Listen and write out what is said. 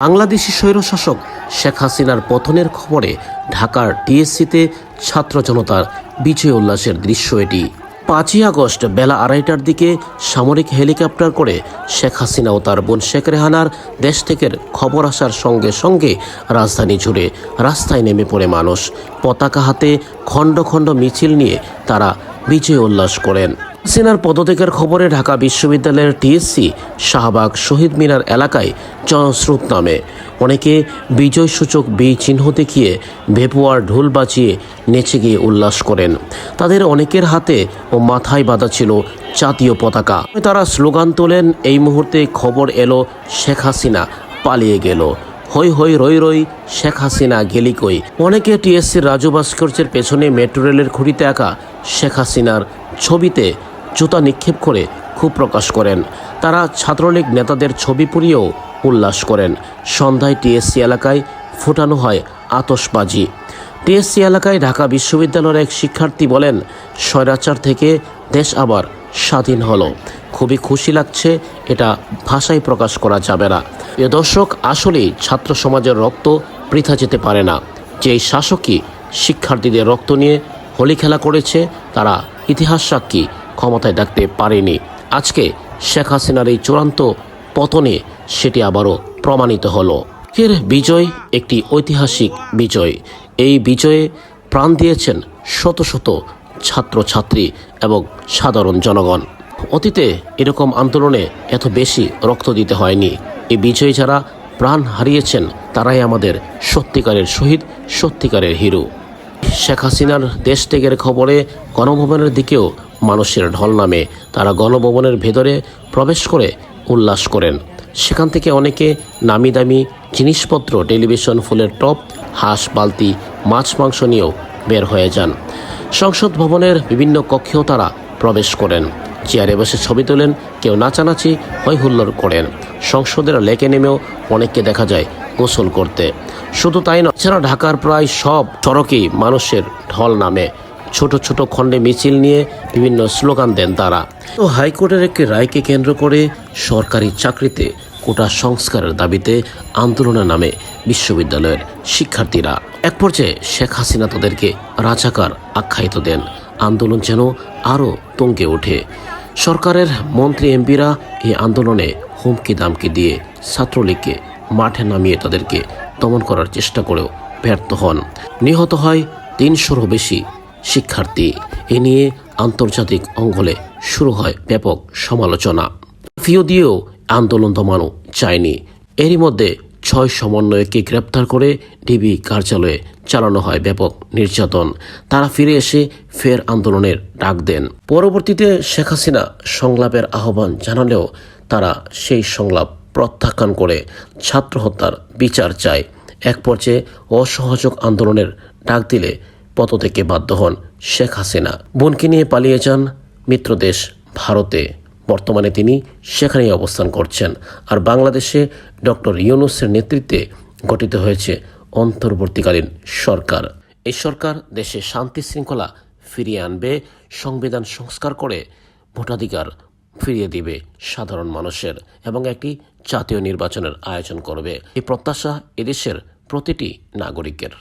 বাংলাদেশি স্বৈরশাসক শেখ হাসিনার পতনের খবরে ঢাকার টিএসসিতে ছাত্র জনতার বিজয় উল্লাসের দৃশ্য এটি। 5ই আগস্ট বেলা 2:30টার দিকে সামরিক হেলিকপ্টার করে শেখ হাসিনা ও তার বোন শেখ রেহানার দেশ থেকে খবর আসার সঙ্গে সঙ্গে রাজধানী জুড়ে রাস্তায় নেমে পড়ে মানুষ। পতাকা হাতে খণ্ড খণ্ড মিছিল নিয়ে তারা বিজয় উল্লাস করেন। হাসিনার পদত্যাগের খবরে ঢাকা বিশ্ববিদ্যালয়ের টিএসসি, শাহবাগ, শহীদ মিনার এলাকায় জনস্রোত নামে। অনেকে বিজয়সূচক বি চিহ্ন দেখিয়ে ভেপুয়ার ঢোল বাজিয়ে নেচে গিয়ে উল্লাস করেন। তাদের অনেকের হাতে ও মাথায় বাঁধা ছিল জাতীয় পতাকা। তারা স্লোগান তোলেন, এই মুহূর্তে খবর এলো শেখ হাসিনা পালিয়ে গেল, হই হই রই রই শেখ হাসিনা গেলি কই। অনেকে টিএসসির রাজু ভাস্কর্যের পেছনে মেট্রো রেলের খুঁটিতে আঁকা শেখ হাসিনার ছবিতে জুতা নিক্ষেপ করে ক্ষোভ প্রকাশ করেন। তারা ছাত্রলীগ নেতাদের ছবি পুড়িয়েও উল্লাস করেন। সন্ধ্যায় টিএসসি এলাকায় ফোটানো হয় আতশবাজি। টিএসসি এলাকায় ঢাকা বিশ্ববিদ্যালয়ের এক শিক্ষার্থী বলেন, স্বৈরাচার থেকে দেশ আবার স্বাধীন হলো, খুবই খুশি লাগছে, এটা ভাষায় প্রকাশ করা যাবে না। এ দর্শক, আসলেই ছাত্র সমাজের রক্ত বৃথা যেতে পারে না। যেই শাসকই শিক্ষার্থীদের রক্ত নিয়ে হোলি খেলা করেছে, তারা ইতিহাস সাক্ষী ক্ষমতায় ডাকতে পারেনি। আজকে শেখ হাসিনার এই চূড়ান্ত পতনে সেটি আবারও প্রমাণিত হলো। এর বিজয় একটি ঐতিহাসিক বিজয়। এই বিজয়ে প্রাণ দিয়েছেন শত শত ছাত্রছাত্রী এবং সাধারণ জনগণ। অতীতে এরকম আন্দোলনে এত বেশি রক্ত দিতে হয়নি। এই বিজয়ে যারা প্রাণ হারিয়েছেন তারাই আমাদের সত্যিকারের শহীদ, সত্যিকারের হিরো। শেখ হাসিনার দেশ ত্যাগের খবরে গণভবনের দিকেও মানুষের ঢল নামে। তারা গণভবনের ভেতরে প্রবেশ করে উল্লাস করেন। সেখান থেকে অনেকে নামি দামি জিনিসপত্র, টেলিভিশন, ফুলের টব, হাঁস, বালতি, মাছ, মাংস নিয়েও বের হয়ে যান। সংসদ ভবনের বিভিন্ন কক্ষেও তারা প্রবেশ করেন। চেয়ারে বসে ছবি তোলেন, কেউ নাচানাচি হই হুল্লোড় করেন। সংসদের লেকে নেমেও অনেককে দেখা যায় গোসল করতে। শুধু তাই নয়, এছাড়া ঢাকার প্রায় সব সড়কেই মানুষের ঢল নামে। ছোট ছোট খণ্ডে মিছিল নিয়ে বিভিন্ন স্লোগান দেন তারা। তো হাইকোর্টের একটি রায়কে কেন্দ্র করে সরকারি চাকরিতে কোটা সংস্কারের দাবিতে আন্দোলনে নামে বিশ্ববিদ্যালয়ের শিক্ষার্থীরা। এক পর্যায়ে শেখ হাসিনা তাদেরকে রাজাকার আখ্যায়িত দেন। আন্দোলন যেন আরও তুঙ্গে ওঠে। সরকারের মন্ত্রী এমপিরা এই আন্দোলনে হুমকি দামকি দিয়ে ছাত্রলীগকে মাঠে নামিয়ে তাদেরকে দমন করার চেষ্টা করেও ব্যর্থ হন। নিহত হয় 300-রও বেশি শিক্ষার্থী। এ নিয়ে আন্তর্জাতিক অঙ্গলে শুরু হয় ব্যাপক সমালোচনা। ফিও দিয়েও আন্দোলন দমানো যায়নি। এরই মধ্যে 6 সমন্বয়ককে গ্রেপ্তার করে ডিবি কার্যালয়ে চালানো হয় ব্যাপক নির্যাতন। তারা ফিরে এসে ফের আন্দোলনের ডাক দেন। পরবর্তীতে শেখ হাসিনা সংলাপের আহ্বান জানালেও তারা সেই সংলাপ প্রত্যাখ্যান করে ছাত্র হত্যার বিচার চায়। এক পর্যায়ে অসহযোগ আন্দোলনের ডাক দিলে পদত্যাগে বাধ্য হন শেখ হাসিনা। বোনকে নিয়ে পালিয়ে যান মিত্রদেশ ভারতে। বর্তমানে তিনি সেখানেই অবস্থান করছেন। আর বাংলাদেশে ডক্টর ইউনূসের নেতৃত্বে গঠিত হয়েছে অন্তর্বর্তীকালীন সরকার। এই সরকার দেশে শান্তি শৃঙ্খলা ফিরিয়ে আনবে, সংবিধান সংস্কার করে ভোটাধিকার ফিরিয়ে দিবে সাধারণ মানুষের এবং একটি জাতীয় নির্বাচনের আয়োজন করবে। এই প্রত্যাশা এদেশের প্রতিটি নাগরিকের।